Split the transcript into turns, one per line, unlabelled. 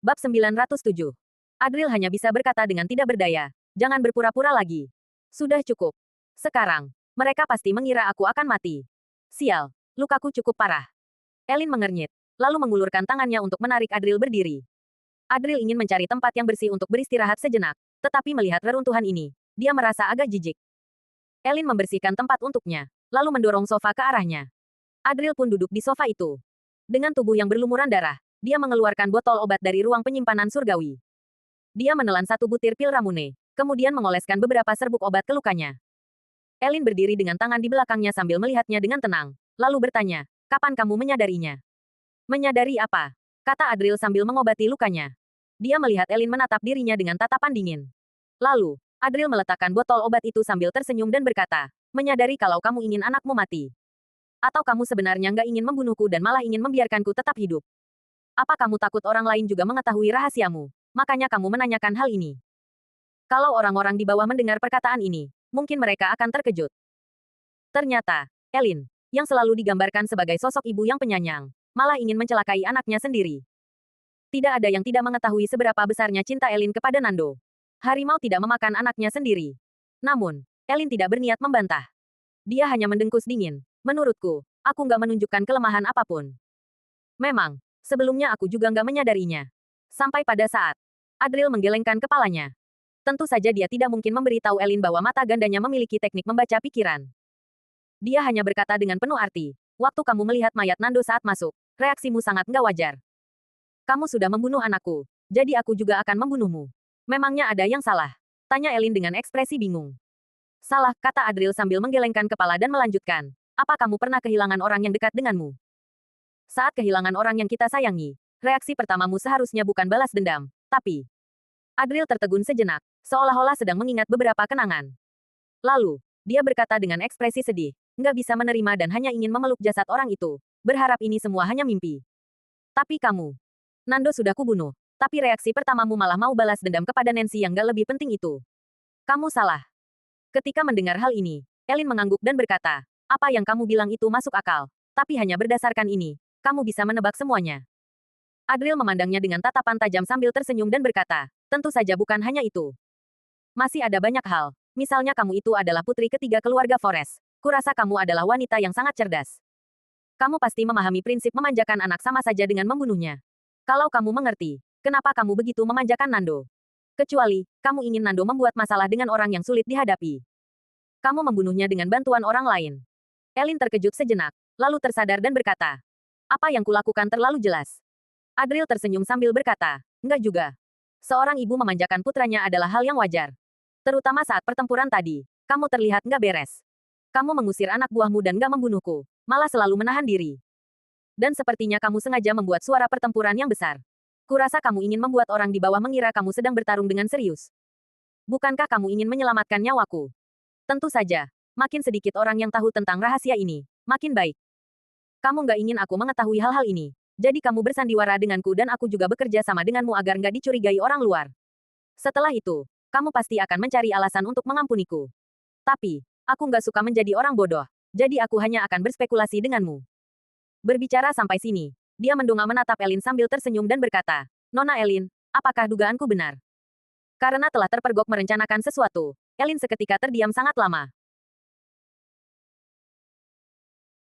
Bab 907. Adril hanya bisa berkata dengan tidak berdaya. Jangan berpura-pura lagi. Sudah cukup. Sekarang, mereka pasti mengira aku akan mati. Sial, lukaku cukup parah. Elin mengernyit, lalu mengulurkan tangannya untuk menarik Adril berdiri. Adril ingin mencari tempat yang bersih untuk beristirahat sejenak, tetapi melihat reruntuhan ini, dia merasa agak jijik. Elin membersihkan tempat untuknya, lalu mendorong sofa ke arahnya. Adril pun duduk di sofa itu. Dengan tubuh yang berlumuran darah, dia mengeluarkan botol obat dari ruang penyimpanan surgawi. Dia menelan satu butir pil ramune, kemudian mengoleskan beberapa serbuk obat ke lukanya. Elin berdiri dengan tangan di belakangnya sambil melihatnya dengan tenang, lalu bertanya, "Kapan kamu menyadarinya?" "Menyadari apa?" kata Adril sambil mengobati lukanya. Dia melihat Elin menatap dirinya dengan tatapan dingin. Lalu, Adril meletakkan botol obat itu sambil tersenyum dan berkata, "Menyadari kalau kamu ingin anakmu mati. Atau kamu sebenarnya nggak ingin membunuhku dan malah ingin membiarkanku tetap hidup? Apa kamu takut orang lain juga mengetahui rahasiamu? Makanya kamu menanyakan hal ini." Kalau orang-orang di bawah mendengar perkataan ini, mungkin mereka akan terkejut. Ternyata, Elin, yang selalu digambarkan sebagai sosok ibu yang penyayang, malah ingin mencelakai anaknya sendiri. Tidak ada yang tidak mengetahui seberapa besarnya cinta Elin kepada Nando. Harimau tidak memakan anaknya sendiri. Namun, Elin tidak berniat membantah. Dia hanya mendengkus dingin. "Menurutku, aku nggak menunjukkan kelemahan apapun. Memang, sebelumnya aku juga nggak menyadarinya." Sampai pada saat Adril menggelengkan kepalanya. Tentu saja dia tidak mungkin memberitahu Elin bahwa mata gandanya memiliki teknik membaca pikiran. Dia hanya berkata dengan penuh arti, "Waktu kamu melihat mayat Nando saat masuk, reaksimu sangat nggak wajar. Kamu sudah membunuh anakku, jadi aku juga akan membunuhmu. Memangnya ada yang salah?" tanya Elin dengan ekspresi bingung. "Salah," kata Adril sambil menggelengkan kepala dan melanjutkan. "Apa kamu pernah kehilangan orang yang dekat denganmu? Saat kehilangan orang yang kita sayangi, reaksi pertamamu seharusnya bukan balas dendam, tapi..." Adril tertegun sejenak, seolah-olah sedang mengingat beberapa kenangan. Lalu, dia berkata dengan ekspresi sedih, "Nggak bisa menerima dan hanya ingin memeluk jasad orang itu. Berharap ini semua hanya mimpi. Tapi kamu, Nando sudah kubunuh. Tapi reaksi pertamamu malah mau balas dendam kepada Nancy yang nggak lebih penting itu. Kamu salah." Ketika mendengar hal ini, Elin mengangguk dan berkata, "Apa yang kamu bilang itu masuk akal. Tapi hanya berdasarkan ini, kamu bisa menebak semuanya." Adril memandangnya dengan tatapan tajam sambil tersenyum dan berkata, "Tentu saja bukan hanya itu. Masih ada banyak hal. Misalnya kamu itu adalah putri ketiga keluarga Forest. Kurasa kamu adalah wanita yang sangat cerdas. Kamu pasti memahami prinsip memanjakan anak sama saja dengan membunuhnya. Kalau kamu mengerti, kenapa kamu begitu memanjakan Nando? Kecuali, kamu ingin Nando membuat masalah dengan orang yang sulit dihadapi. Kamu membunuhnya dengan bantuan orang lain." Elin terkejut sejenak, lalu tersadar dan berkata, "Apa yang kulakukan terlalu jelas." Adril tersenyum sambil berkata, "Enggak juga. Seorang ibu memanjakan putranya adalah hal yang wajar. Terutama saat pertempuran tadi, kamu terlihat nggak beres. Kamu mengusir anak buahmu dan nggak membunuhku, malah selalu menahan diri. Dan sepertinya kamu sengaja membuat suara pertempuran yang besar. Kurasa kamu ingin membuat orang di bawah mengira kamu sedang bertarung dengan serius. Bukankah kamu ingin menyelamatkan nyawaku? Tentu saja, makin sedikit orang yang tahu tentang rahasia ini, makin baik. Kamu nggak ingin aku mengetahui hal-hal ini. Jadi kamu bersandiwara denganku dan aku juga bekerja sama denganmu agar nggak dicurigai orang luar. Setelah itu, kamu pasti akan mencari alasan untuk mengampuniku. Tapi, aku nggak suka menjadi orang bodoh. Jadi aku hanya akan berspekulasi denganmu." Berbicara sampai sini, dia mendongak menatap Elin sambil tersenyum dan berkata, "Nona Elin, apakah dugaanku benar?" Karena telah terpergok merencanakan sesuatu, Elin seketika terdiam sangat lama.